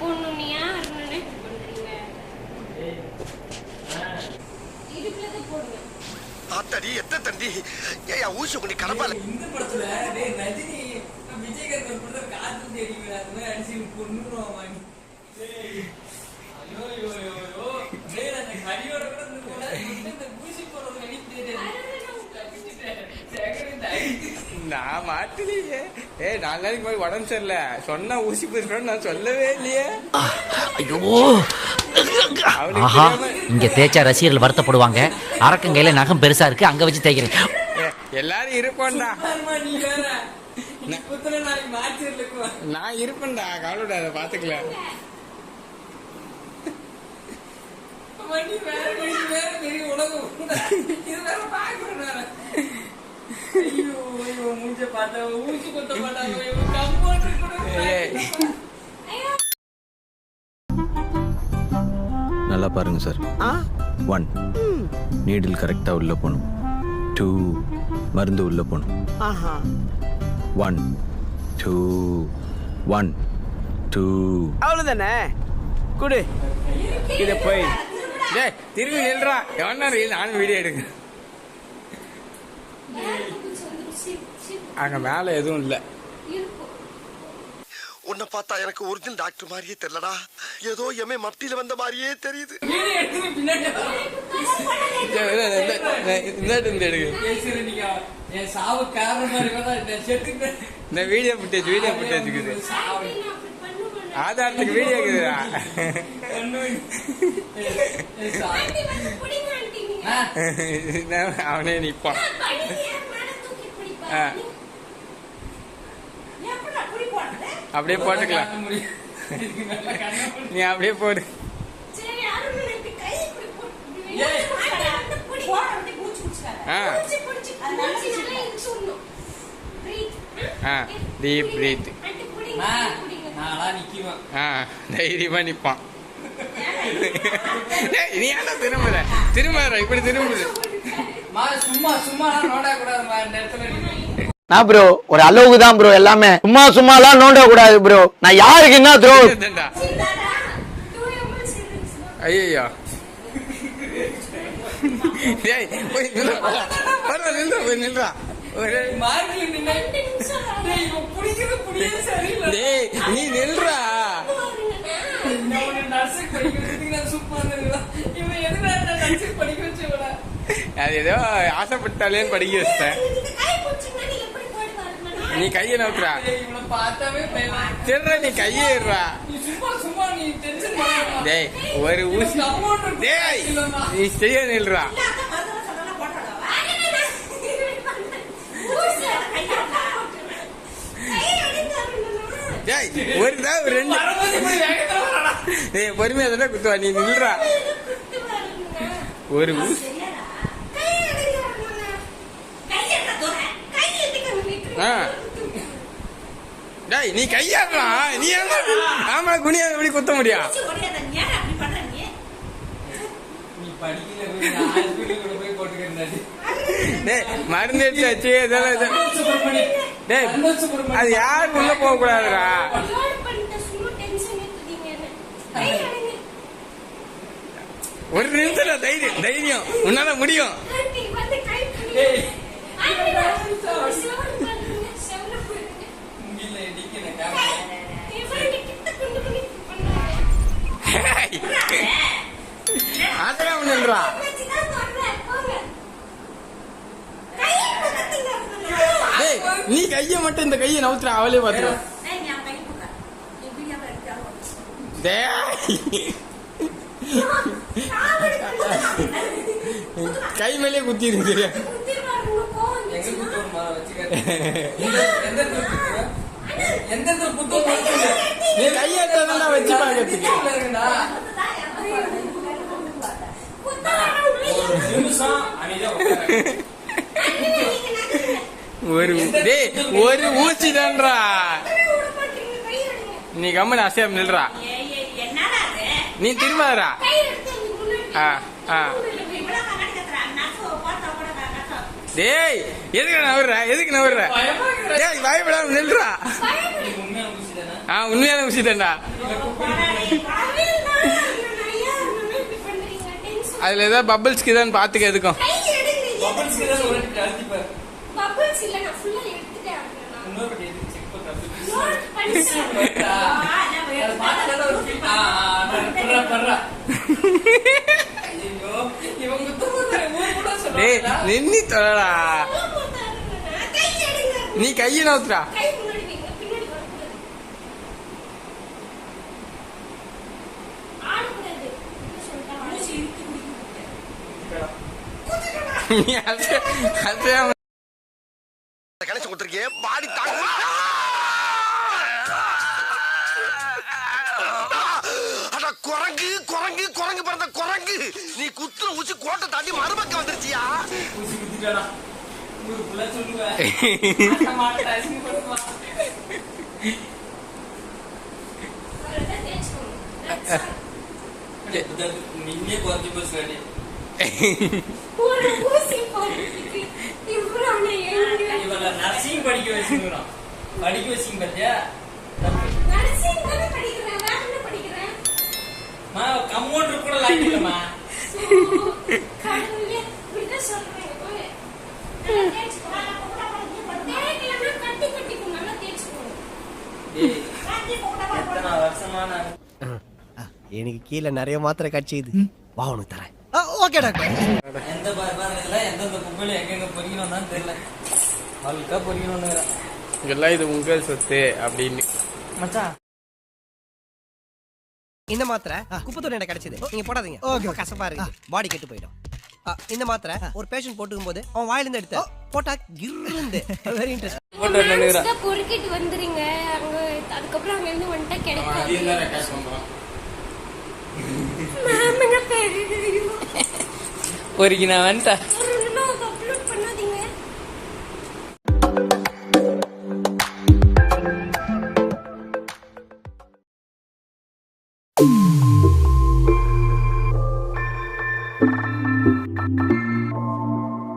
போடணும். நீ யார் பண்றீங்க? இடுப்புல தான் போடுங்க. ஆத்தடி எத்த தண்டி ஏயா ஊசி கொண்டு கடப்பால. இந்த படத்துல டேய் ரஜினி விஜயகாந்த் ஒரு படத்துல காத்து தேடிங்கடா அந்த மாதிரி அடிச்சு கொன்னுறோம் வாங்கி. டேய் ஐயோ ஐயோ ஐயோ டேய் அந்த கடியோட கூட நிக்கல இந்த ஊசி போறது நடிச்சிட்டே நான் மாட்டலையே. நாலு நாளைக்கு போய் உடம்பு சரியில்ல சொன்னா ஊசி போயிருக்கோன்னு நான் சொல்லவே இல்லையே. ஐயோ இங்க தேய்ச்சா ரசிகர்கள் வருத்தப்படுவாங்க. அரக்கங்கையில நகம் பெருசா இருக்கு, அங்க வச்சு தேய்க்கிறேன். எல்லாரும் இருப்போம்டா. நான் இருப்பேன்டா, கவலைடா, அதை பாத்துக்கலாம். நல்லா பாருங்க சார். 1 நீடில் கரெக்டா உள்ள போகணும். 2 மருந்து உள்ள போகணும். 1 2 1 2 அவ்வளவுதானே. குடு இத போய் திரும்பி நில்றா. எவனா நானும் வீடியோ எடுக்க. அங்க மேல எதுவும் இல்ல. உன்னை பார்த்தா எனக்கு ஒரிஜினல் டாக்டர் மாதிரியே தெரியலடா. ஏதோ எம்ஏ மத்தியில வந்த மாதிரியே தெரியுது. இந்த வீடியோ புட்டேஜ் இருக்குது. ஆதாரத்துக்கு வீடியோ இருக்குதுடா. அவனே நிப்பான். அப்படியே போட்டுக்கலாம். நீ அப்படியே போடு. Deep breath. தைரியமா நிப்பான். நீ ஏன்னா திரும்ப இப்படி திரும்புது. நான் ப்ரோ ஒரு அளவுக்கு தான் ப்ரோ எல்லாமே. சும்மாலாம் நோண்ட கூடாது ப்ரோ. நான் யாருக்கு என்ன த்ரோ. ஐயோ நில்றா. நீ நில்றா. அது ஏதோ ஆசைப்பட்டாலேன்னு படிக்க வச்சிட்டேன். நீ கைய நோக்குறா. நீ கையேறா. டேய் ஒரு ஊசி. டேய் நீ செய்ய நில்றா. டேய் ஒரு தான் 2 பொறுமையா தானே குத்துவா. நீ நில்றா. ஒரு ஊசி. டேய் நீ கையாடுறா. நீ ஆமா குனியா எப்படி குத்த முடியும்? மருந்து எடுத்தாச்சு. அது யாரும் உள்ள போக கூடாதுடா. ஒரு நிமிஷம் தைரியம் உன்னால முடியும். அதெல்லாம் ஒண்ணுன்றா. நீ கைய மட்டும் இந்த கையை நவுத்துற. அவளே பாத்துருவா. கை மேலே குத்தி இருக்கு. நீ கையாட்டா வச்சு பாக்கிறதுக்கு. ஒரு ஊசி தான்றா. நீ கம்மன் அசையம் நில்றா. நீ திரும்பாதரா. டேய் எதுக்கு நவர்ற? டேய் பயப்படாம நில்றா. நான் உண்மையான விஷயத்தேன்டா. அதுல ஏதாவது பபிள்ஸ்க்கு தான் பாத்துக்க எதுக்கும். பபிள்ஸ்க்கு தான் ஒரு அழுத்தி பாரு. பபிள்ஸ் இல்ல நான் ஃபுல்லா எடுத்துட்டேன். இன்னொரு பட்டி எடுத்து செக் பண்ணு. நோட் பண்ணிட்டேன். அது பார்த்தா ஒரு ஃபீல். பர்றா. ஐயோ இவங்க தூக்குற ஊர் கூட டேய் சொல்றாங்க. நின்னி தொலைடா. கை எடுங்க. நீ கையை நவுத்துடா. கை முன்னாடி வைங்க. பின்னாடி வரக்கூடாது. ஆடக்கூடாது. என்ன சொல்றா? மூச்சு இழுத்து குடிக்கணும். நீ அசையாம கணேசன் கொடுத்துருக்கேன் பாடி தாங்க. அட குரங்கு குரங்கு குரங்கு பிறந்த குரங்கு, நீ குத்துற ஊசி கோட்டை தாண்டி மறுபக்கம் வந்துருச்சியா? ஊசி குத்திட்டடா. ஊருக்குள்ள சொல்லுவேன். மாட்டை அசிங்க பண்ணுவா. அவ்வளவுதான் தேய்ச்சுக்கணும். நீங்க குறைஞ்சி பேசுறாடி. ஒரு ஊசி போடுறதுக்கு இவ்வளவு நேரம். இவள நர்சிங் படிக்க வச்சுக்கிறோம். படிக்க வச்சிங்க பாத்தியா? நர்சிங் தானே படிக்கிறேன். வேற என்ன படிக்கிறேன்? கம்பவுண்டர் கூட லாங்கிலமா. கடவுளே, இப்படிதான் சொல்றேன். ஓய். நல்லா தேய்ச்சுக்கணும். தேய்க்கலன்னா கட்டி கட்டிக்கும். நல்லா தேய்ச்சுக்கணும். டேய் எத்தனை வருஷமா நான் எனக்கு கீழே நிறைய மாத்திரை கட்சிது. வா உனக்கு தரேன். Okay doctor. எந்த பாருல எந்தெந்த குப்பையில எங்கெங்க பொறிக்கணும் தான் தெரியல. அவளுக்கா பொறிக்கணும்னு இதெல்லாம் இது உங்க சொத்து அப்படின்னு. மச்சான் இந்த மாத்திரை குப்பத்தோட எனக்கு கிடைச்சது. நீங்க போடாதீங்க. ஓகே கசப்பா இருக்கு. பாடி கெட்டு போயிடும். இந்த மாத்திரை ஒரு பேஷண்ட் போட்டுக்கும் போது அவன் வாயில இருந்து எடுத்து போட்டா கிர்ருந்து. Very interest. போட்டு வந்துறா. இத பொறுக்கிட்டு வந்துறீங்க. அங்க அதுக்கப்புறம் அங்க இருந்து வந்துட்டா கிடைக்காது. அதெல்லாம் ரெக்கார்ட் பண்றோம். மாமங்க பேரு. பொறிக்கு நான் வந்துட்டேன். ஒரு நிமிஷம் அப்லோட் பண்ணாதீங்க.